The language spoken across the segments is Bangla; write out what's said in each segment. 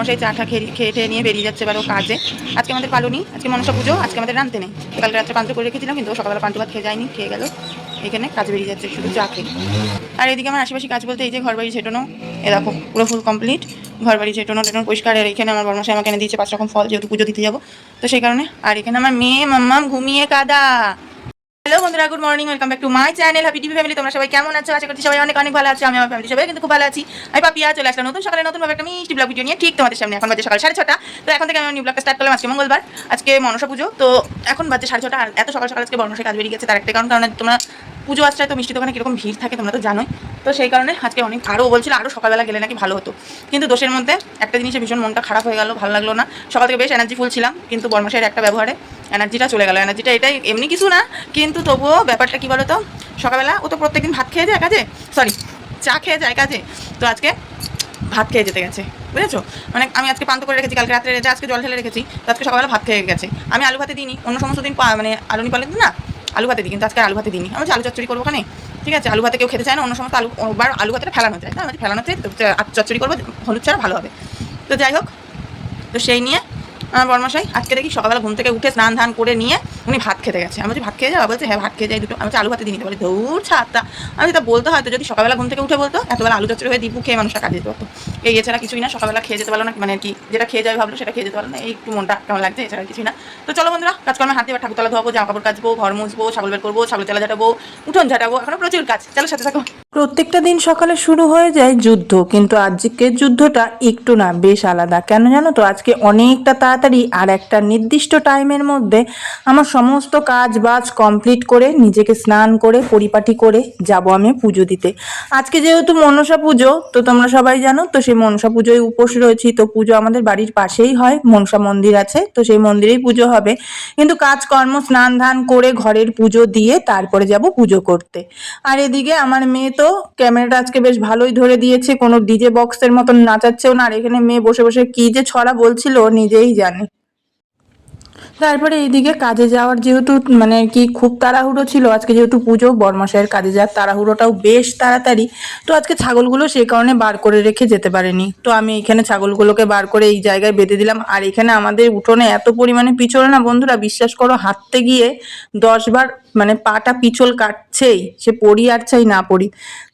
বর্মশাই চাটা খেয়ে নিয়ে বেরিয়ে যাচ্ছে এবার ও কাজে। আজকে আমাদের পালনি, আজকে মনসা পুজো, আজকে আমাদের রাঁধতে নেই। কালকে রাত্রে পান্তা করে রেখেছিলাম, কিন্তু সকালবেলা পান্তা ভাত খেয়ে যায়নি, খেয়ে গেল এখানে কাজে বেরিয়ে যাচ্ছে শুধু চা খেয়ে। আর এদিকে আমার আশেপাশে কাজ বলতে এই যে ঘর বাড়ি ছেটানো, এ দেখো পুরো ফুল কমপ্লিট, ঘর বাড়ি ছেটানো পরিষ্কার। আর এখানে আমার বর্মশাই আমাকে এনে দিয়েছে 5 রকম ফল, যেহেতু পুজো দিতে যাবো তো সেই কারণে। আর এখানে আমার মেয়ে মাম্মাম ঘুমিয়ে কাদা। হ্যালো বন্ধুরা, good morning, welcome back to my channel happy TV family. তোমরা সবাই কেমন আছো? আশা করছি সবাই অনেক অনেক ভালো আছো। আমি আমার ফ্যামিলি সবাই কিন্তু খুব ভালো আছি। আমি পাপিয়া চলে আসলাম নতুন সকালে নতুন ভাবে একটা মিষ্টি ব্লগ ভিডিও নিয়ে, ঠিক তোমাদের সামনে। এখন বাজে সকাল 6:30। তো এখন থেকে আমি নিউ ব্লগটা স্টার্ট করলাম। আজকে মঙ্গলবার, আজকে মনসা পুজো, তো এখন বাজে 6:30। আর এত সকাল সকাল আজকে বর্মশাই কাজ বেরিয়ে গেছে, তার একটা কারণ তোমরা পুজো আসছে তো মিষ্টি দোকানে কীরকম ভিড় থাকে তোমরা তো জানোই। তো সেই কারণে আজকে অনেক আরও বলছিল আরও সকালবেলা গেলে নাকি ভালো হতো, কিন্তু দোষের মধ্যে একটা জিনিসে ভীষণ মনটা খারাপ হয়ে গেল, ভালো লাগলো না। সকাল থেকে বেশ এনার্জি ফুল ছিলাম, কিন্তু বর্মশাইয়ের একটা ব্যবহারে এনার্জিটা চলে গেল। এনার্জিটা এটাই এমনি কিছু না, কিন্তু তবুও ব্যাপারটা কী বলো তো, সকালবেলা ও তো প্রত্যেকদিন ভাত খেয়ে যায় কাজে, সরি চা খেয়ে যায় কাজে, তো আজকে ভাত খেয়ে যেতে গেছে, বুঝেছো? মানে আমি আজকে পান্ত করে রেখেছি, কালকে রাত্রে রেজা, আজকে জল ঢেলে রেখেছি, তো আজকে সকালবেলা ভাত খেয়ে গেছে। আমি আলু ভাতে দিইনি, অন্য সমস্ত দিন মানে আলু নিপালে না আলু ভাতে দিই, কিন্তু আজকে আলু ভাতে দিইনি। আমি আলু চচ্চড়ি করবো ওখানে, ঠিক আছে? আলু ভাতে কেউ খেতে চায় না, অন্য সমস্ত আলু ভাতেটা ফেলানো যায়, আমি ফেলানো চাই, তো চচ্চড়ি করবো, হলুদ ছাড়া ভালো হবে। তো যাই হোক, তো সেই নিয়ে আমার বর্মশাই আজকে দেখি সকালবেলা ঘুম থেকে উঠে স্নান ধান করে নিয়ে উনি ভাত খেতে গেছে। আমি বলছি ভাত খেয়ে যাওয়া, বলছে হ্যাঁ ভাত খেয়ে যাই দুটো। আমি আলু ভাতে দিয়ে নিতে বলি, দৌড় ছাড়তা। আমি যেটা বলতে হয়তো যদি সকালবেলা ঘুম থেকে উঠে বলতো, এতবেলা আলু চচ্চড়ি হয়ে দীপু খেয়ে মানুষটা কাজে যেতে পারতো। এছাড়া কিছুই না, সকালবেলা খেয়ে যেতে পারলো না, মানে কি যেটা খেয়ে যাবে ভাবলো সেটা খেয়ে যেতে পারলো না, এই একটু মনটা কেমন লাগছে, এছাড়া কিছুই না। তো চলো বন্ধুরা, কাজকর্মে হাতে এবার ঠাকুরতলা ধোয়াবো, জামা কাপড় কাচবো, ঘর মুছবো, ছাগল বের করবো, ছাগল তেলা ঝাটাবো, উঠোন ঝাটাবো, এখনো প্রচুর কাজ। চলো সাথে থাকো। প্রত্যেকটা দিন সকালে শুরু হয়ে যায় যুদ্ধ, কিন্তু আজকের যুদ্ধটা একটু না বেশ আলাদা। কেন জানো তো? আজকে অনেকটা তাড়াতাড়ি আর একটা নির্দিষ্ট টাইমের মধ্যে আমার সমস্ত কাজ বাজ কমপ্লিট করে নিজেকে স্নান করে পরিপাটি করে যাব আমি পুজো দিতে। আজকে যেহেতু মনসা পুজো, তো তোমরা সবাই জানো, তো সেই মনসা পুজোয় উপোস রয়েছি। তো পুজো আমাদের বাড়ির পাশেই হয়, মনসা মন্দির আছে, তো সেই মন্দিরেই পুজো হবে। কিন্তু কাজকর্ম স্নান ধান করে ঘরের পুজো দিয়ে তারপরে যাব পুজো করতে। আর এদিকে আমার মেয়ে তো ক্যামেরাটা আজকে বেশ ভালোই ধরে দিয়েছে, কোনো ডিজে বক্সের মতন নাচাচ্ছেও না। আর এখানে মেয়ে বসে বসে কি যে ছড়া বলছিল নিজেই জানে। তারপরে এইদিকে কাজে যাওয়ার যেহেতু মানে কি খুব তাড়াহুড়ো ছিল, আজকে যেহেতু পুজো, বর্মশাইয়ের কাজে যাওয়ার তাড়াহুড়োটাও বেশ তাড়াতাড়ি, তো আজকে ছাগলগুলো সেই কারণে বার করে রেখে যেতে পারেনি। তো আমি এখানে ছাগলগুলোকে বার করে এই জায়গায় বেঁধে দিলাম। আর এখানে আমাদের উঠোনে এত পরিমাণে পিছল না বন্ধুরা, বিশ্বাস করো, হাঁটতে গিয়ে 10 বার মানে পাটা পিছল কাটছেই, সে পড়ি আর চাই না পড়ি।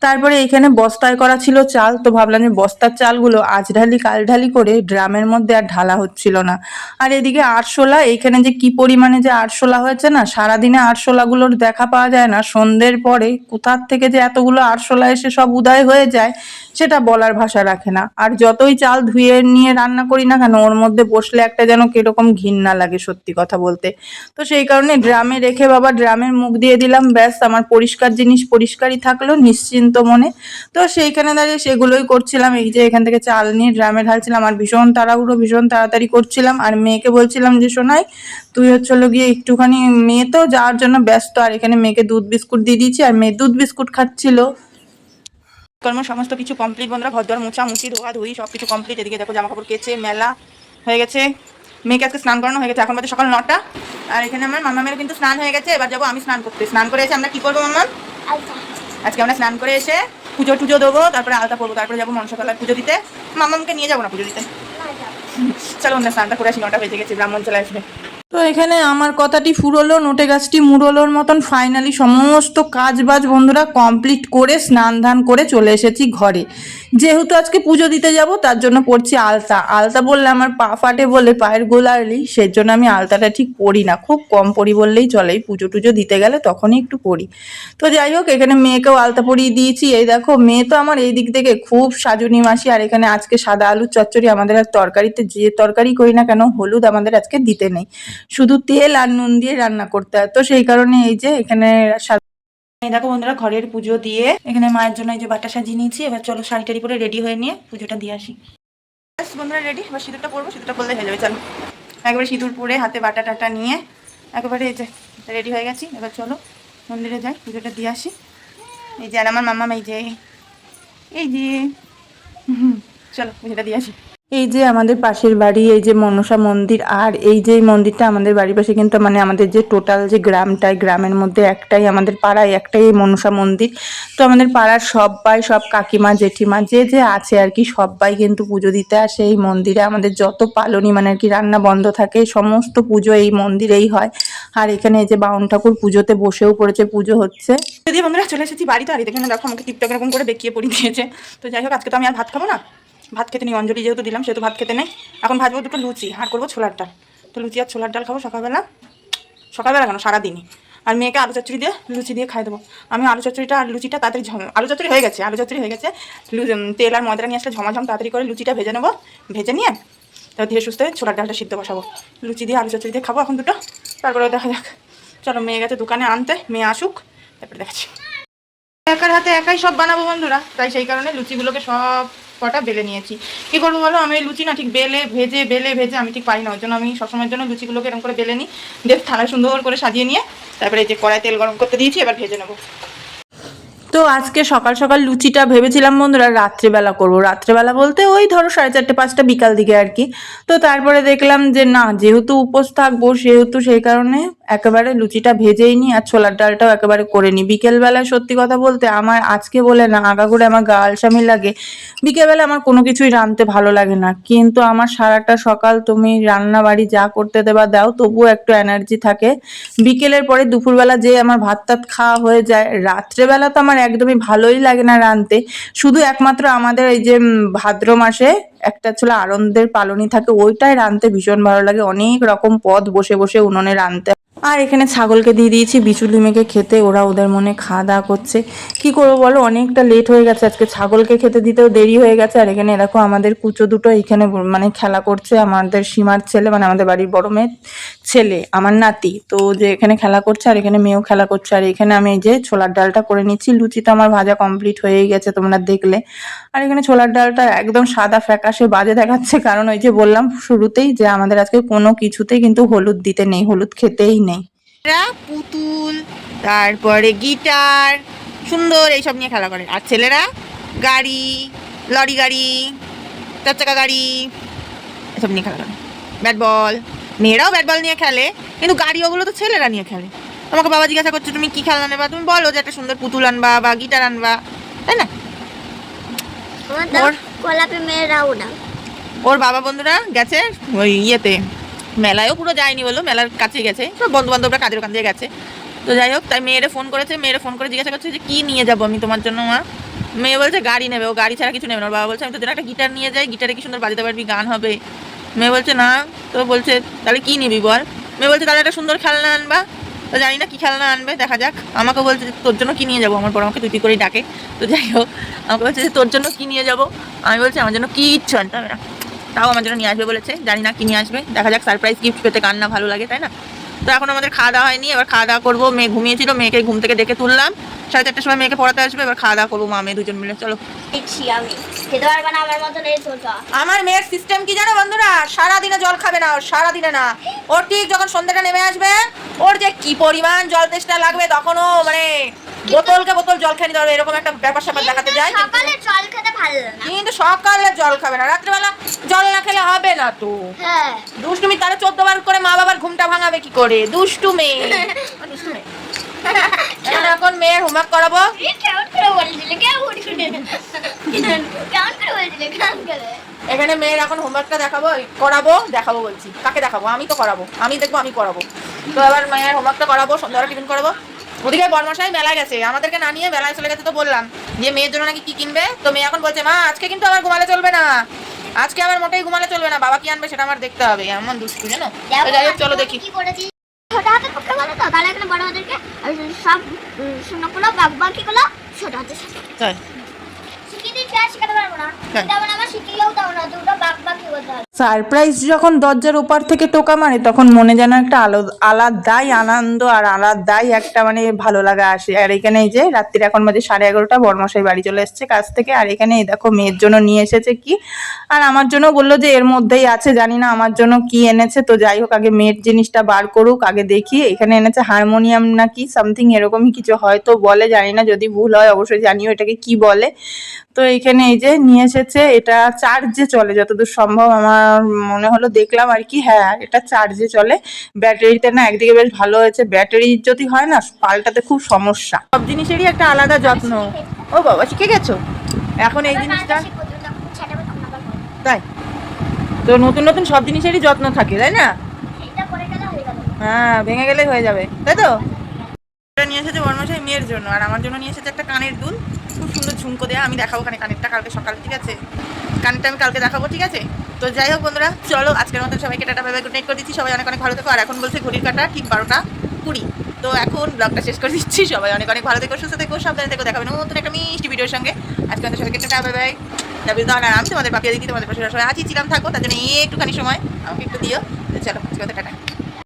তারপরে এখানে বস্তায় করা ছিল চাল, তো ভাবলাম যে বস্তার চালগুলো আজ ঢালি কাল ঢালি করে ড্রামের মধ্যে আর ঢালা হচ্ছিল না। আর এদিকে আরশোলা, এইখানে যে কি পরিমাণে যে আরশোলা হয়েছে না, সারাদিনে আরশোলাগুলোর দেখা পাওয়া যায় না, সন্ধ্যের পরে কোথার থেকে যে এতগুলো আরশোলা এসে সব উদয় হয়ে যায় সেটা বলার ভাষা রাখে না। আর যতই চাল ধুয়ে নিয়ে রান্না করি না কেন, ওর মধ্যে বসলে একটা যেন কিরকম ঘৃণা লাগে সত্যি কথা বলতে। তো সেই কারণে ড্রামে রেখে বাবা ড্রামের মুখ দিয়ে দিলাম, ব্যাস আমার পরিষ্কার জিনিস পরিষ্কারই থাকলো নিশ্চিন্ত মনে। তো সেইখানে দাঁড়িয়ে সেগুলোই করছিলাম। এই যে এখান থেকে চাল নিয়ে ড্রামে ঢালছিলাম, আর ভীষণ তাড়াহুড়ো ভীষণ তাড়াতাড়ি করছিলাম। আর মেয়েকে বলছিলাম যে শোনাই, তুই হচ্ছিল গিয়ে একটুখানি, মেয়ে তো যাওয়ার জন্য ব্যস্ত। আর এখানে মেয়েকে দুধ বিস্কুট দিয়ে দিয়েছি, আর মেয়ে দুধ বিস্কুট খাচ্ছিল। কর্ম সমস্ত কিছু কমপ্লিট বন্ধুরা, ঘর দর মোছা মুছি ধোয়া ধুই সব কিছু কমপ্লিট। এদিকে দেখো জামা কাপড় কেচে মেলা হয়ে গেছে, মেয়েকে আজকে স্নান করানো হয়ে গেছে, এখন বাজে সকাল 9টা। আর এখানে আমার মামামের কিন্তু স্নান হয়ে গেছে, এবার যাবো আমি স্নান করতে। স্নান করে এসে আমরা কি করবো মাম্মা? আজকে আমরা স্নান করে এসে পুজো টুজো দেবো, তারপরে আলতা পরবো, তারপরে যাবো মনসাতলায় পুজো দিতে। মামামকে নিয়ে যাবো না পুজো দিতে, চলো আমরা স্নানটা করে আসি, 9টা বেজে গেছে, ব্রাহ্মণ চলে আসবে। তো এখানে আমার কথাটি ফুরোলো, নোটে গাছটি মুড়োলোর মতন ফাইনালি সমস্ত কাজ বাজ বন্ধুরা কমপ্লিট করে স্নান ধান করে চলে এসেছি ঘরে। যেহেতু আজকে পুজো দিতে যাব, তার জন্য পড়ছি আলতা। আলতা বললে আমার পা ফাটে বলে, পায়ের গোলালি, সেই জন্য আমি আলতাটা ঠিক পরি না, খুব কম পরি বললেই চলে। পুজো টুজো দিতে গেলে তখনই একটু পরি। তো যাই হোক, এখানে মেয়েকেও আলতা পরিয়ে দিয়েছি। এই দেখো, মেয়ে তো আমার এই দিক থেকে খুব সাজুনি মাসি। আর এখানে আজকে সাদা আলুর চচ্চড়ি, আমাদের আর তরকারিতে যে তরকারি করি না কেন হলুদ আমাদের আজকে দিতে নেই, শুধু তেল আর নুন দিয়ে রান্না করতে হয়। তো সেই কারণে এই যে এখানে এই দেখো বন্ধুরা, ঘরের পুজো দিয়ে এখানে মায়ের জন্য এই যে বাটা সাজিয়ে নিয়েছি। এবার চলো শাড়ি টাড়ি পরে রেডি হয়ে নিয়ে পুজোটা দিয়ে আসি। বন্ধুরা রেডি, এবার সিঁদুরটা পরবো, সিঁদুরটা পরলে হয়ে যাবে। চলো একবারে সিঁদুর পরে হাতে বাটা টাটা নিয়ে একেবারে এই যে রেডি হয়ে গেছি। এবার চলো মন্দিরে যাই, পুজোটা দিয়ে আসি। এই যে আর আমার মাম্মা, এই যে চলো পুজোটা দিয়ে আসি। এই যে আমাদের পাশের বাড়ি, এই যে মনসা মন্দির, আর এই যে মন্দিরটা আমাদের বাড়ির পাশে, কিন্তু মানে আমাদের যে টোটাল যে গ্রামটাই, গ্রামের মধ্যে একটাই, আমাদের পাড়ায় একটাই এই মনসা মন্দির। তো আমাদের পাড়ার সবাই, সব কাকিমা জেঠিমা যে যে আছে আর কি, সবাই কিন্তু পুজো দিতে আসে এই মন্দিরে। আমাদের যত পালনি মানে আর কি রান্না বন্ধ থাকে, সমস্ত পুজো এই মন্দিরেই হয়। আর এখানে এই যে বাউন ঠাকুর পুজোতে বসেও পড়েছে, পুজো হচ্ছে। যদি বন্ধুরা চলে এসেছি বাড়িতে, আর এখানে দেখো আমাকে টিপটক এরকম করে দেখিয়ে পড়িয়ে দিয়েছে। তো যাই হোক, আজকে তো আমি আর ভাত খাবো না, ভাত খেতে নেই, অঞ্জলি যেহেতু দিলাম সেহেতু ভাত খেতে নেই। এখন ভাজবো দুটো লুচি আর করবো ছোলার ডাল। তো লুচি আর ছোলার ডাল খাবো সকালবেলা, সকালবেলা কেন সারাদিনই। আর মেয়েকে আলু চচ্চড়ি দিয়ে লুচি দিয়ে খাই দেবো। আমি আলু চচ্চড়িটা আর লুচিটা তাড়াতাড়ি আলু চচ্চড়ি হয়ে গেছে, তেল আর ময়দাটা নিয়ে আসলে ঝমাঝম তাড়াতাড়ি করে লুচিটা ভেজে নেবো, ভেজে নিয়ে তারপর ধীরে সুস্থে ছোলার ডালটা সিদ্ধ বসাবো। লুচি দিয়ে আলু চচ্চড়ি দিয়ে খাবো এখন দুটো, তারপরে দেখা যাক। চলো, মেয়ে গেছে দোকানে আনতে, মেয়ে আসুক তারপরে দেখাচ্ছি। একার হাতে একাই সব বানাবো বন্ধুরা, তাই সেই কারণে লুচিগুলোকে সব কটা বেলে নিয়েছি। কী করবো বলো, আমি লুচি না ঠিক বেলে ভেজে আমি ঠিক পারি না, ওই জন্য আমি সবসময়ের জন্য লুচিগুলোকে এরকম করে বেলে নিই, দিয়ে থালায় সুন্দর করে সাজিয়ে নিয়ে তারপরে এই যে কড়াই তেল গরম করতে দিয়েছি, এবার ভেজে নেবো। তো আজকে সকাল সকাল লুচিটা ভেবেছিলাম বন্ধুরা রাত্রেবেলা করব, রাত্রেবেলা বলতে ওই ধরো 4:30-5টা বিকাল দিকে আর কি। তো তারপরে দেখলাম যে না, যেহেতু উপোস থাকবো সেহেতু সেই কারণে একেবারে লুচিটা ভেজেই নি, আর ছোলার ডালটাও একেবারে করে নি। বিকেলবেলায় সত্যি কথা বলতে আমার আজকে বলে না, আগাগোড়ে আমার গা আলসামি লাগে, বিকেলবেলা আমার কোনো কিছুই রাঁধতে ভালো লাগে না, কিন্তু আমার সারাটা সকাল তুমি রান্না বাড়ি যা করতে দেবা দাও, তবুও একটু এনার্জি থাকে। বিকেলের পরে দুপুরবেলা যে আমার ভাত টাত খাওয়া হয়ে যায়, রাত্রেবেলা তো আমার একদমই ভালোই লাগে না রাঁধতে। শুধু একমাত্র আমাদের এই যে ভাদ্র মাসে একটা ছিল আনন্দের পালনি থাকে, ওইটাই রাঁধতে ভীষণ ভালো লাগে, অনেক রকম পদ বসে বসে উনুনে রাঁধতে। আর এখানে ছাগলকে দিয়ে দিয়েছি বিচুলি মেখে খেতে, ওরা ওদের মনে খাওয়া দাওয়া করছে। কি করবো বলো, অনেকটা লেট হয়ে গেছে আজকে, ছাগলকে খেতে দিতেও দেরি হয়ে গেছে। আর এখানে দেখো আমাদের কুচো দুটো এখানে মানে খেলা করছে, আমাদের সীমার ছেলে মানে আমাদের বাড়ির বড় মেয়ের ছেলে, আমার নাতি, তো যে এখানে খেলা করছে, আর এখানে মেয়েও খেলা করছে। আর এখানে আমি এই যে ছোলার ডালটা করে নিচ্ছি, লুচি তো আমার ভাজা কমপ্লিট হয়েই গেছে তোমরা দেখলে। আর এখানে ছোলার ডালটা একদম সাদা ফ্যাকাশে বাজে দেখাচ্ছে, কারণ ওই যে বললাম শুরুতেই যে আমাদের আজকে কোনো কিছুতেই কিন্তু হলুদ দিতে নেই, হলুদ খেতেই নেই। পুতুল, তারপরে গিটার, সুন্দর এইসব নিয়ে খেলা করে। আর ছেলেরা গাড়ি, লরি গাড়ি, 4 চাকা গাড়ি, এসব নিয়ে খেলা করে। ব্যাট বল, মেয়েরাও ব্যাট বল নিয়ে খেলে, কিন্তু গাড়ি ওগুলো তো ছেলেরা নিয়ে খেলে। তোমাকে বাবা জিজ্ঞাসা করছে তুমি কি খেলনা নেবা, তুমি বলো যে একটা সুন্দর পুতুল আনবা বা গিটার আনবা, তাই না? ওর বাবা বন্ধুরা গেছে ওই ইয়েতে, মেলায়ও পুরো যায়নি বলো, মেলার কাছে গেছে, সব বন্ধু বান্ধবরা কাজের ওখান দিয়ে গেছে। তো যাই হোক, তাই মেয়েরে ফোন করেছে, মেয়েরে ফোন করে জিজ্ঞাসা করছে যে কী নিয়ে যাবো আমি তোমার জন্য মা। মেয়ে বলছে গাড়ি নেবে, ও গাড়ি ছাড়া কিছু নেবে না। ওর বাবা বলছে আমি তোদের একটা গিটার নিয়ে যাই, গিটারে কি সুন্দর বাজাতে পারবি, গান হবে। মেয়ে বলছে না, তো বলছে তাহলে কী নিবি বল। মেয়ে বলছে তাহলে একটা সুন্দর খেলনা আনবা। তো জানি না কী খেলনা আনবে, দেখা যাক। আমাকে বলছে যে তোর জন্য কী নিয়ে যাবো, আমার বড় আমাকে তুই করেই ডাকে। তো যাই হোক, আমাকে বলছে যে তোর জন্য কী নিয়ে যাবো। আমি বলছি আমার জন্য কিচ্ছু আনতে হবে না, তাও আমার জন্য নিয়ে আসবে বলেছে, জানি না কি নিয়ে আসবে, দেখা যাক। সারপ্রাইজ গিফট পেতে কার না ভালো লাগে, তাই না? তো এখন আমাদের খাওয়া দাওয়া হয়নি, এবার খাওয়া দাওয়া করবো। মেয়ে ঘুমিয়েছিল, মেয়েকে ঘুম থেকে ডেকে তুললাম, 4:30টার সময় মেয়েকে পড়াতে আসবে, এবার খাওয়া দাওয়া করবো মা মেয়ে দুজন মিলে। চলো। আমার মেয়ের সিস্টেম কি জানো বন্ধুরা, সারাদিনে জল খাবে না, ওর সারাদিনে না, ওর ঠিক যখন সন্ধ্যাটা নেমে আসবে, ওর যে কি পরিমাণ জল তেষ্টা লাগবে, তখনও মানে বোতলকে বোতল জল খেয়ে নিতে হবে, এরকম একটা ব্যাপার স্যাপার দেখাতে যায়। সকালে জল খেতে ভালো লাগে, কিন্তু সকালে জল খাবে না, রাত্রেবেলা জল না খেলে হবে না তো। হ্যাঁ দুষ্টুমি, তারা 14 বার করে মা বাবার ঘুমটা ভাঙাবে কি করে, দুষ্টু মেয়ে। এখন মেয়ের হোমওয়ার্ক করাবো। এখানে মেয়ের এখন হোমওয়ার্কটা দেখাবো বলছি, কাকে দেখাবো, আমি তো করাবো, আমি দেখবো, আমি করাবো। তো এবার মেয়ের হোমওয়ার্কটা করাবো, সন্ধ্যাবেলা টিফিন করাবো। ওদিকে বর্মশাই মেলায় গেছে, আমাদেরকে না নিয়ে মেলায় চলে গেছে। তো বললাম যে মেয়ের জন্য নাকি কি কিনবে, তো মেয়ে এখন বলছে মা আজকে কিন্তু আমার ঘুমালে চলবে না, আজকে আমার মোটেই ঘুমালে চলবে না, বাবা কি আনবে সেটা আমার দেখতে হবে। এমন দুষ্টু জানো। যাই হোক চলো দেখি। ছোট হাতের পক্ষে বলো তো, তাহলে এখানে বড় হাতেরকে আর সব শূন্যগুলো বাকিগুলো ছোট হাতের সাথে শিখিয়ে দিচ্ছি, আর শিখাতে পারবো না, যেমন আমার শিখিয়েও দাও না, দুটো বাকি বলতে হবে। সারপ্রাইজ যখন দরজার ওপার থেকে টোকা মারে তখন মনে যেন একটা আলাদাই আনন্দ আর আলাদাই একটা মানে ভালো লাগা আসে। আর এখানে এই যে রাত্রির এখন বাজে 11:30, বরমশাই বাড়ি চলে এসেছে কাজ থেকে। আর এখানে এই দেখো মেয়ের জন্য নিয়ে এসেছে কি, আর আমার জন্য বললো যে এর মধ্যেই আছে, জানি না আমার জন্য কি এনেছে। তো যাই হোক আগে মেয়ের জিনিসটা বার করুক, আগে দেখি। এখানে এনেছে হারমোনিয়াম নাকি সামথিং এরকমই কিছু হয়তো বলে, জানি না, যদি ভুল হয় অবশ্যই জানিও এটাকে কি বলে। তো এইখানে এই যে নিয়ে এসেছে, এটা চার্জে চলে যতদূর সম্ভব আমার মনে হলো, দেখলাম আর কি। হ্যাঁ এটা চার্জে চলে, ব্যাটারিতে না। একদিকে বেশ ভালো হয়েছে, ব্যাটারি যদি হয় না পাল্টাতে খুব সমস্যা। সব জিনিসেরই একটা আলাদা যত্ন। ও বাবা শিখে গেছো এখন এই জিনিসটা, তাই তো নতুন নতুন সব জিনিসেরই যত্ন থাকে তাই না? এটা করে গেলে হয়ে গেল। হ্যাঁ ভেঙে গেলেই হয়ে যাবে, তাই তো। এটা নিয়ে এসেছে বর্মশাই মেয়ের জন্য, আর আমার জন্য নিয়ে এসেছে একটা কানের দুল, খুব সুন্দর ঝুমকো দেয়া। আমি দেখাবো কানেরটা কালকে সকালে, ঠিক আছে? কানেরটা আমি কালকে দেখাবো, ঠিক আছে? তো যাই হোক বন্ধুরা, চলো আজকের মতন সবাইকে tata bye bye, good night করে দিচ্ছি। সবাই অনেক অনেক ভালো থেকো। আর এখন বলছে ঘড়ির কাঁটা ঠিক 12:20। তো এখন ব্লগটা শেষ করে দিচ্ছি। সবাই অনেক অনেক ভালো থেকো, সুস্থ থেকো, সাবধানে থেকো। দেখাবেন নতুন একটা মিষ্টি ভিডিওর সঙ্গে। আজকে আমাদের সবাইকে টাটা বাই বাই। আমি তোমাদের পাপিয়া দিদি, তোমাদের পাশে সবাই আছি, ছিলাম, থাকবো। তার জন্য একটুখানি সময় আমাকে একটু দিও। চলো আজকে টাটা।